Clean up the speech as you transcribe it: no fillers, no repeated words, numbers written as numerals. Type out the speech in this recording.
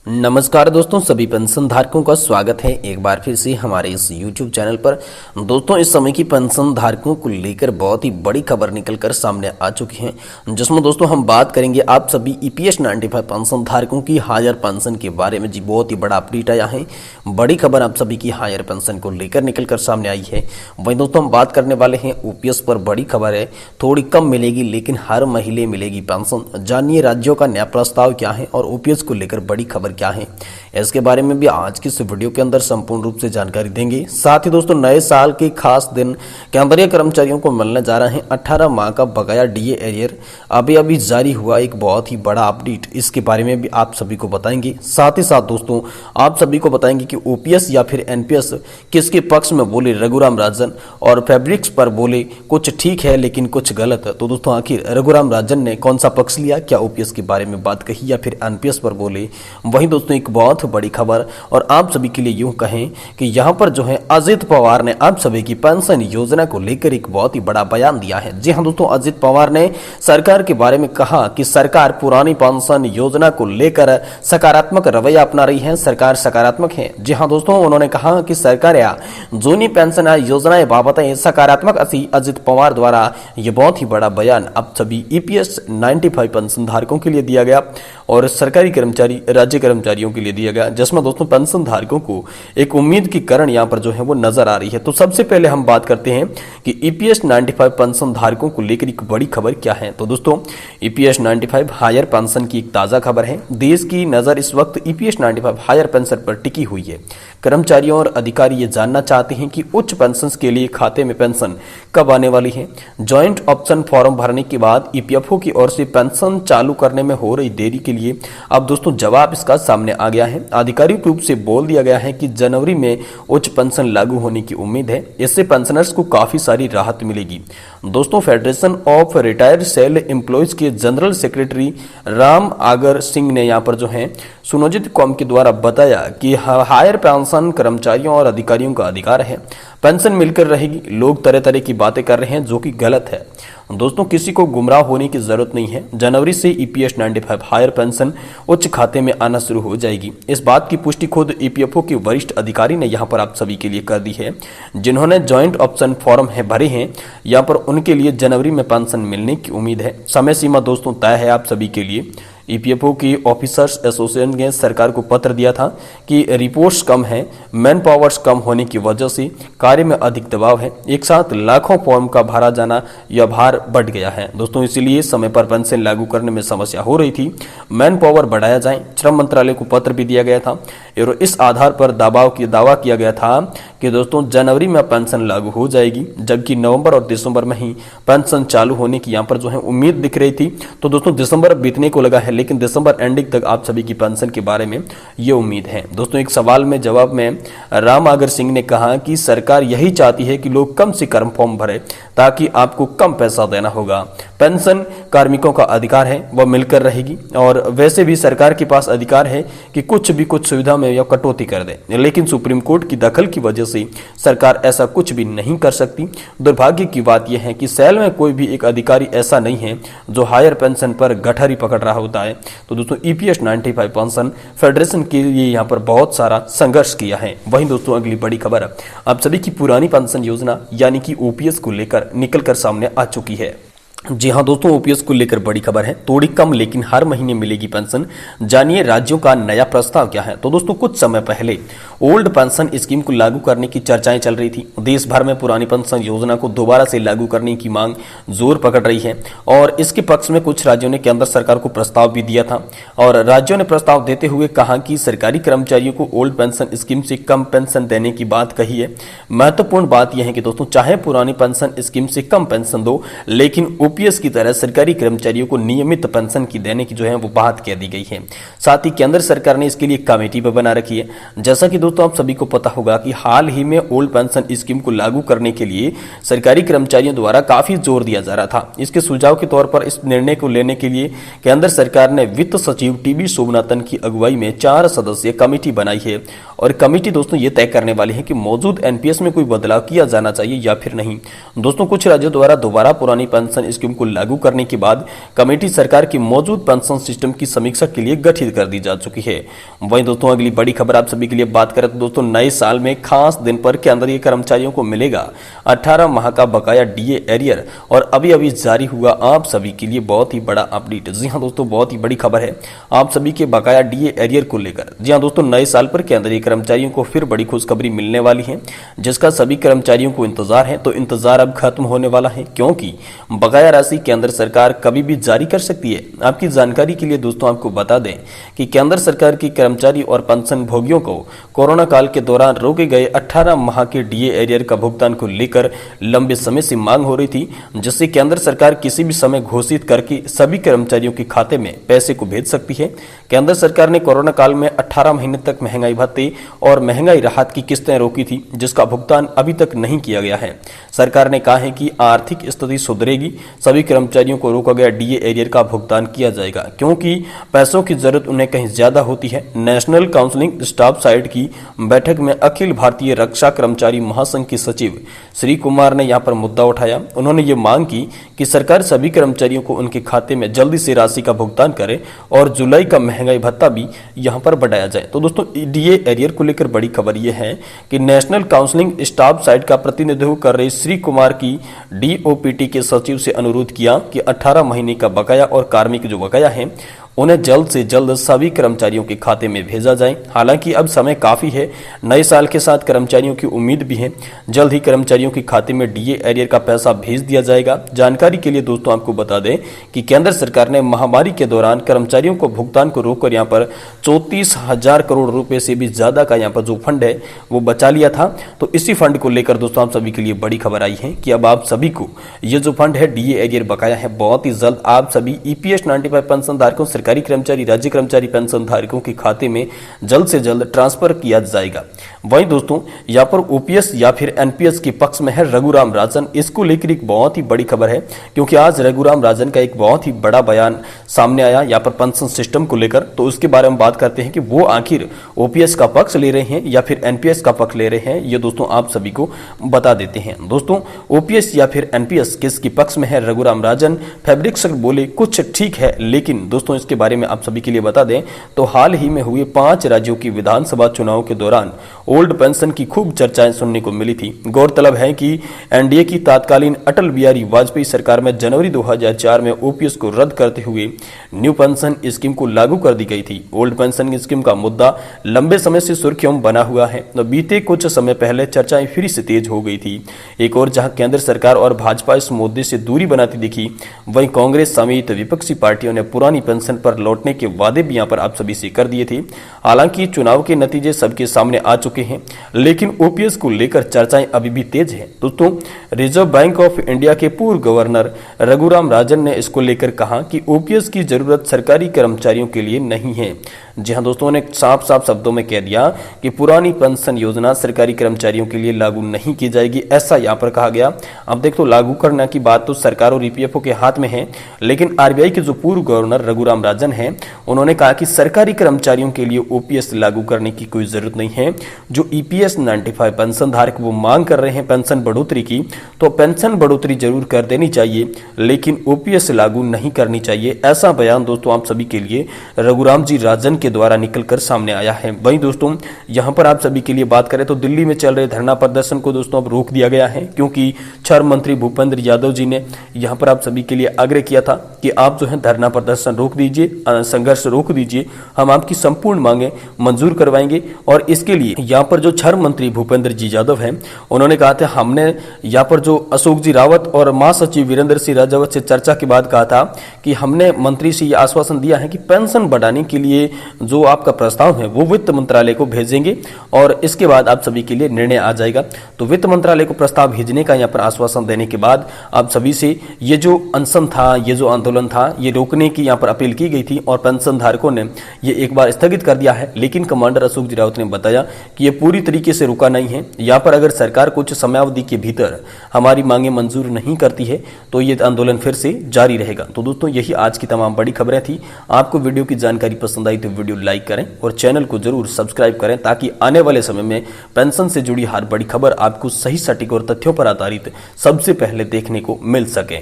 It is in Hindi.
नमस्कार दोस्तों, सभी पेंशन धारकों का स्वागत है एक बार फिर से हमारे इस YouTube चैनल पर। दोस्तों, इस समय की पेंशन धारकों को लेकर बहुत ही बड़ी खबर निकलकर सामने आ चुकी है, जिसमें दोस्तों हम बात करेंगे आप सभी EPS 95 पेंशन धारकों की हायर पेंशन के बारे में। जी, बहुत ही बड़ा अपडेट आया है, बड़ी खबर आप सभी की हायर पेंशन को लेकर निकलकर सामने आई है। वहीं दोस्तों हम बात करने वाले हैं OPS पर। बड़ी खबर है, थोड़ी कम मिलेगी लेकिन हर महीने मिलेगी पेंशन। जानिए राज्यों का नया प्रस्ताव क्या है और OPS को लेकर बड़ी खबर क्या है, इसके बारे में भी आज की इस वीडियो के अंदर संपूर्ण रूप से जानकारी देंगे। साथ ही दोस्तों नए साल के खास दिन केंद्रीय कर्मचारियों को मिलने जा रहे हैं 18 माह का बकाया DA एरियर। अभी जारी हुआ एक बहुत ही बड़ा अपडेट, इसके बारे में भी आप सभी को बताएंगे। साथ ही साथ दोस्तों आप सभी को बताएंगे कि OPS या फिर NPS किसके पक्ष में बोले रघुराम राजन, और फैब्रिक्स पर बोले कुछ ठीक है लेकिन कुछ गलत। तो दोस्तों आखिर रघुराम राजन ने कौन सा पक्ष लिया, क्या OPS के बारे में बात कही या फिर NPS पर बोले। वहीं दोस्तों एक बहुत बड़ी खबर, और आप सभी के लिए यूं कहें कि यहां पर जो है अजित पवार ने आप सभी की पेंशन योजना को लेकर एक बहुत ही बड़ा बयान दिया है। जी हां दोस्तों, अजित पवार ने सरकार के बारे में कहा कि सरकार पुरानी पेंशन योजना को लेकर सकारात्मक रवैया अपना रही है, सरकार सकारात्मक है। जी हां दोस्तों, उन्होंने कहा कि सरकार या जूनी पेंशन योजनाएं बाबत सकारात्मक अजित पवार द्वारा यह बहुत ही बड़ा बयान आप सभी EPS 95 पेंशन धारकों के लिए दिया गया और सरकारी कर्मचारी राज्य कर्मचारियों के लिए दिया गया, जिसमें दोस्तों पेंशन धारकों को एक उम्मीद की किरण यहां पर जो है वो नजर आ रही है। तो सबसे पहले हम बात करते हैं कि EPS 95 पेंशन धारकों को लेकर एक बड़ी खबर क्या है। तो दोस्तों EPS 95 हायर पेंशन की एक ताजा खबर है। देश की नजर इस वक्त EPS 95 हायर पेंशन पर टिकी हुई है। कर्मचारियों और अधिकारी ये जानना चाहते हैं कि उच्च पेंशन के लिए खाते में पेंशन कब आने वाली है। ज्वाइंट ऑप्शन फॉर्म भरने के बाद EPFO की ओर से पेंशन चालू करने में हो रही देरी के लिए अब दोस्तों जवाब इसका सामने आ गया है। आधिकारिक रूप से बोल दिया गया है कि जनवरी में उच्च पेंशन लागू होने की उम्मीद है। इससे पेंशनर्स को काफी सारी राहत मिलेगी। दोस्तों federation of retired SAIL employees के जनरल सेक्रेटरी राम आगर सिंह ने यहाँ पर जो है सुनियोजित कौम के द्वारा बताया कि हायर पेंशन कर्मचारियों और अधिकारियों का अधिकार है, पेंशन मिलकर रहेगी। लोग तरह तरह की बातें कर रहे हैं जो कि गलत है। दोस्तों किसी को गुमराह होने की जरूरत नहीं है। जनवरी से EPS 95 हायर पेंशन उच्च खाते में आना शुरू हो जाएगी। इस बात की पुष्टि खुद EPFO के वरिष्ठ अधिकारी ने यहां पर आप सभी के लिए कर दी है। जिन्होंने ज्वाइंट ऑप्शन फॉर्म भरे हैं, यहां पर उनके लिए जनवरी में पेंशन मिलने की उम्मीद है। समय सीमा दोस्तों तय है आप सभी के लिए। EPFO की ऑफिसर्स एसोसिएशन ने सरकार को पत्र दिया था कि रिपोर्ट्स कम है, मैन पावर्स कम होने की वजह से कार्य में अधिक दबाव है। एक साथ लाखों फॉर्म का भरा जाना, यह भार बढ़ गया है दोस्तों, इसीलिए समय पर पेंशन लागू करने में समस्या हो रही थी। मैन पावर बढ़ाया जाए, श्रम मंत्रालय को पत्र भी दिया गया था और इस आधार पर दावा किया गया था कि दोस्तों जनवरी में पेंशन लागू हो जाएगी, जबकि नवंबर और दिसंबर में ही पेंशन चालू होने की यहाँ पर जो है उम्मीद दिख रही थी। तो दोस्तों दिसंबर बीतने को लगा है, लेकिन दिसंबर एंडिंग तक आप सभी की पेंशन के बारे में ये उम्मीद है। दोस्तों एक सवाल में जवाब में राम आगर सिंह ने कहा कि सरकार यही चाहती है कि लोग कम से कम फॉर्म भरे ताकि आपको कम पैसा देना होगा। पेंशन कार्मिकों का अधिकार है, वह मिलकर रहेगी, और वैसे भी सरकार के पास अधिकार है कि कुछ सुविधा में यह कटौती कर दे, लेकिन सुप्रीम कोर्ट की दखल की वजह से सरकार ऐसा कुछ भी नहीं कर सकती। दुर्भाग्य की बात यह है कि सेल में कोई भी एक अधिकारी ऐसा नहीं है जो हायर पेंशन पर गठरी पकड़ रहा होता है। तो दोस्तों EPS 95 पेंशन फेडरेशन के लिए यहाँ पर बहुत सारा संघर्ष किया है। वहीं दोस्तों अगली बड़ी खबर आप सभी की पुरानी पेंशन योजना यानी कि OPS को लेकर निकलकर सामने आ चुकी है। जी हां दोस्तों, OPS को लेकर बड़ी खबर है, थोड़ी कम लेकिन हर महीने मिलेगी पेंशन। जानिए राज्यों का नया प्रस्ताव क्या है। तो दोस्तों कुछ समय पहले ओल्ड पेंशन स्कीम को लागू करने की चर्चाएं चल रही थी। देश भर में पुरानी पेंशन योजना को दोबारा से लागू करने की मांग जोर पकड़ रही है और इसके पक्ष में कुछ राज्यों ने केंद्र सरकार को प्रस्ताव भी दिया था। और राज्यों ने प्रस्ताव देते हुए कहा कि सरकारी कर्मचारियों को ओल्ड पेंशन स्कीम से कम पेंशन देने की बात कही है। महत्वपूर्ण बात यह है कि दोस्तों चाहे पुरानी पेंशन स्कीम से कम पेंशन दो, लेकिन OPS की तरह सरकारी कर्मचारियों को नियमित पेंशन की देने की जो है वो बात कह दी गई है। साथ ही केंद्र सरकार ने इसके लिए कमेटी भी बना रखी है। जैसा कि दोस्तों आप सभी को पता होगा कि हाल ही में ओल्ड पेंशन स्कीम को लागू करने के लिए सरकारी कर्मचारियों द्वारा काफी जोर दिया जा रहा था। इसके सुझाव के तौर पर इस निर्णय को लेने के लिए केंद्र सरकार ने वित्त सचिव TB सोमनाथन की अगुवाई में 4 सदस्यीय कमेटी बनाई है और कमेटी दोस्तों ये तय करने वाली है कि मौजूद NPS में कोई बदलाव किया जाना चाहिए या फिर नहीं। दोस्तों कुछ राज्यों द्वारा दोबारा पुरानी पेंशन स्कीम स्कीम को लागू करने के बाद कमेटी सरकार की मौजूद पेंशन सिस्टम की समीक्षा के लिए गठित कर दी जा चुकी है। वहीं दोस्तों अगली बड़ी खबर आप सभी के लिए बात करें तो दोस्तों नए साल में खास दिन पर केंद्रीय कर्मचारियों को मिलेगा 18 माह का बकाया डीए एरियर, और अभी जारी हुआ आप सभी के लिए बहुत ही बड़ा अपडेट। जी हां दोस्तों, बहुत ही बड़ी खबर है आप सभी के बकाया डीए एरियर को लेकर। जी हां दोस्तों, नए साल पर केंद्रीय कर्मचारियों को फिर बड़ी खुशखबरी मिलने वाली है, जिसका सभी कर्मचारियों को इंतजार है। तो इंतजार अब खत्म होने वाला है, क्योंकि बकाया राशि केंद्र सरकार कभी भी जारी कर सकती है। आपकी जानकारी के लिए दोस्तों आपको बता दें कि केंद्र सरकार की कर्मचारी और पेंशन भोगियों को कोरोना काल के दौरान रोके गए 18 माह के डीए एरियर का भुगतान को लेकर लंबे समय से मांग हो रही थी, जिससे केंद्र सरकार किसी भी समय घोषित करके सभी कर्मचारियों के खाते में पैसे को भेज सकती है। केंद्र सरकार ने कोरोना काल में 18 महीने तक महंगाई भत्ते और महंगाई राहत की किस्तें रोकी थी, जिसका भुगतान अभी तक नहीं किया गया है। सरकार ने कहा है कि आर्थिक स्थिति सुधरेगी, सभी कर्मचारियों को रोका गया डीए एरियर का भुगतान किया जाएगा, क्योंकि पैसों की जरूरत उन्हें कहीं ज्यादा होती है। नेशनल काउंसिलिंग स्टाफ साइड की बैठक में अखिल भारतीय रक्षा कर्मचारी महासंघ के सचिव श्री कुमार ने यहां पर मुद्दा उठाया। उन्होंने ये मांग की कि सरकार सभी कर्मचारियों को उनके खाते में जल्दी से राशि का भुगतान करे और जुलाई का महंगाई भत्ता भी यहां पर बढ़ाया जाए। तो दोस्तों डीए एरियर को लेकर बड़ी खबर यह है कि नेशनल काउंसिलिंग स्टाफ साइड का प्रतिनिधित्व कर रहे श्री कुमार की डीओपीटी के सचिव से अनुरोध किया कि 18 महीने का बकाया और कार्मिक जो बकाया है उन्हें जल्द से जल्द सभी कर्मचारियों के खाते में भेजा जाए। हालांकि अब समय काफी है, नए साल के साथ कर्मचारियों की उम्मीद भी है, जल्द ही कर्मचारियों के खाते में डीए एरियर का पैसा भेज दिया जाएगा। जानकारी के लिए दोस्तों आपको बता दें कि केंद्र सरकार ने महामारी के दौरान कर्मचारियों को भुगतान को रोककर यहाँ पर 34,000 करोड़ रुपए से भी ज्यादा का यहाँ पर जो फंड है वो बचा लिया था। तो इसी फंड को लेकर दोस्तों आप सभी के लिए बड़ी खबर आई है कि अब आप सभी को ये जो फंड है डीए एरियर बकाया है बहुत ही जल्द आप सभी ईपीएस 95 पेंशन धारकों, सरकारी कर्मचारी, राज्य कर्मचारी पेंशन धारकों के खाते में जल्द से जल्द ट्रांसफर किया जाएगा। वहीं दोस्तों यहाँ पर ओपीएस या फिर एनपीएस के पक्ष में है रघुराम राजन। इसको लेकर एक बहुत ही बड़ी खबर है, क्योंकि आज रघुराम राजन का एक बहुत ही बड़ा बयान सामने आया यहाँ पर पेंशन सिस्टम को लेकर। तो उसके बारे में बात करते हैं कि वो आखिर ओपीएस का पक्ष ले रहे हैं या फिर एनपीएस का पक्ष ले रहे हैं, ये दोस्तों आप सभी को बता देते हैं। दोस्तों ओपीएस या फिर एनपीएस किसके पक्ष में है? रघुराम राजन। फैब्रिक सर बोले कुछ ठीक है, लेकिन दोस्तों इसके बारे में आप सभी के लिए बता दें तो हाल ही में हुए 5 राज्यों की विधानसभा चुनाव के दौरान ओल्ड पेंशन की खूब चर्चाएं सुनने को मिली थी। गौरतलब है कि एनडीए की तत्कालीन अटल बिहारी वाजपेयी सरकार में जनवरी 2004 में ओपीएस को रद्द करते हुए न्यू पेंशन स्कीम को लागू कर दी गई थी। ओल्ड पेंशन स्कीम का मुद्दा लंबे समय से सुर्खियों में बना हुआ है। तो बीते कुछ समय पहले चर्चाएं फिर से तेज हो गई थी। एक और जहां केंद्र सरकार और भाजपा इस मुद्दे से दूरी बनाती दिखी, वहीं कांग्रेस समेत विपक्षी पार्टियों ने पुरानी पेंशन पर लौटने के वादे भी यहां पर आप सभी से कर दिए थे। हालांकि चुनाव के नतीजे सबके सामने आ चुके हैं, लेकिन ओपीएस को लेकर चर्चाएं अभी भी तेज है। दोस्तों रिजर्व बैंक ऑफ इंडिया के पूर्व गवर्नर रघुराम राजन ने इसको लेकर कहा कि ओपीएस की जरूरत सरकारी कर्मचारियों के लिए नहीं है। जी हां दोस्तों ने साफ शब्दों में कह दिया कि पुरानी पेंशन योजना सरकारी कर्मचारियों के लिए लागू नहीं की जाएगी, ऐसा यहां पर कहा गया। अब देखो लागू करने की बात तो सरकार और ईपीएफओ के हाथ में है, लेकिन आरबीआई के जो पूर्व गवर्नर रघुराम राजन हैं उन्होंने कहा कि सरकारी कर्मचारियों के लिए ओपीएस लागू करने की कोई जरूरत नहीं है। जो ईपीएस 95 पेंशन धारक वो मांग कर रहे हैं पेंशन बढ़ोतरी की, तो पेंशन बढ़ोतरी जरूर कर देनी चाहिए, लेकिन ओपीएस लागू नहीं करनी चाहिए। ऐसा बयान दोस्तों आप सभी के लिए रघुराम जी राजन के द्वारा निकलकर सामने आया है। वहीं दोस्तों यहां पर आप सभी के लिए बात करें तो दिल्ली में चल रहे धरना प्रदर्शन को दोस्तों अब रोक दिया गया है, क्योंकि श्रम मंत्री भूपेंद्र यादव जी ने यहां पर आप सभी के लिए आग्रह किया था कि आप जो है धरना प्रदर्शन रोक दीजिए, संघर्ष रोक दीजिए, हम आपकी संपूर्ण मांगे मंजूर करवाएंगे। और इसके लिए यहाँ पर जो श्रम मंत्री भूपेंद्र जी यादव हैं उन्होंने कहा था, हमने यहाँ पर जो अशोक जी रावत और महासचिव वीरेंद्र सिंह राजावत से चर्चा के बाद कहा था कि हमने मंत्री से यह आश्वासन दिया है कि पेंशन बढ़ाने के लिए जो आपका प्रस्ताव है वो वित्त मंत्रालय को भेजेंगे और इसके बाद आप सभी के लिए निर्णय आ जाएगा। तो वित्त मंत्रालय को प्रस्ताव भेजने का यहाँ पर आश्वासन देने के बाद आप सभी से ये जो अनशन था, ये जो आंदोलन था, ये रोकने की यहाँ पर अपील की गई थी और पेंशन धारकों ने ये एक बार स्थगित कर दिया है। लेकिन कमांडर अशोक जी रावत ने बताया कि ये पूरी तरीके से रुका नहीं है। यहाँ पर अगर सरकार कुछ समयावधि के भीतर हमारी मांगे मंजूर नहीं करती है तो ये आंदोलन फिर से जारी रहेगा। तो दोस्तों यही आज की तमाम बड़ी खबरें थी। आपको वीडियो की जानकारी पसंद आई तो वीडियो लाइक करें और चैनल को जरूर सब्सक्राइब करें, ताकि आने वाले समय में पेंशन से जुड़ी हर बड़ी खबर आपको सही, सटीक और तथ्यों पर आधारित सबसे पहले देखने को मिल सके।